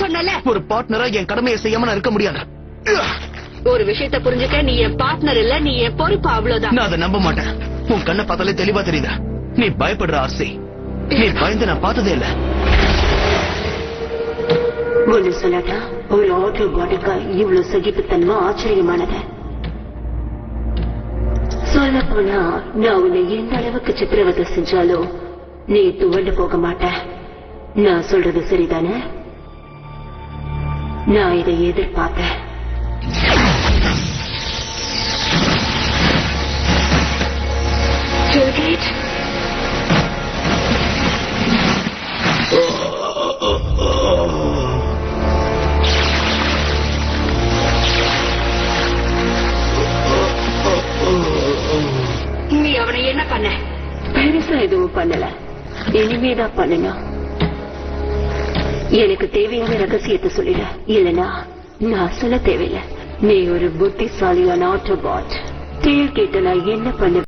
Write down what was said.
பண்ணல. ஒரு பார்ட்னரா என் கடமையை செய்யாம நான் இருக்க முடியாது. ஒரு விஷயத்தை புரிஞ்சுக்க, நீ என் பார்ட்னர் இல்ல, நீ என் பொறுப்பு, அவ்வளவுதான். நான் அதை நம்ப மாட்டேன். உன் கண்ணை பார்த்தாலே தெளிவா தெரியுது. நீ பயப்படுற ஆர்சி. நீ பயந்து நான் பார்த்ததே இல்ல. ஒண்ணு சொல்லாட்டா, ஒரு ஆட்டோ பாட்டுக்கா இவ்வளவு சகிப்புத்தன்மை ஆச்சரியமானது. சொல்ல போனா நான் உன்னை எந்த அளவுக்கு சித்திரவதை செஞ்சாலும் நீ துவண்டு போக மாட்ட. நான் சொல்றது சரிதானே? நான் இதை எதிர்பார்த்தேன். நீ அவனை என்ன பண்ண? பெருசா எதுவும் பண்ணல, இனிமேதான் பண்ணணும். எனக்கு தேவையான ரகசியத்தை சொல்லிட, இல்லனா நான் சொல்ல தேவையில்லை. நீ ஒரு புத்திசாலியான ஆட்டோபாட். டேல் கேட்ட நான் என்ன பண்ண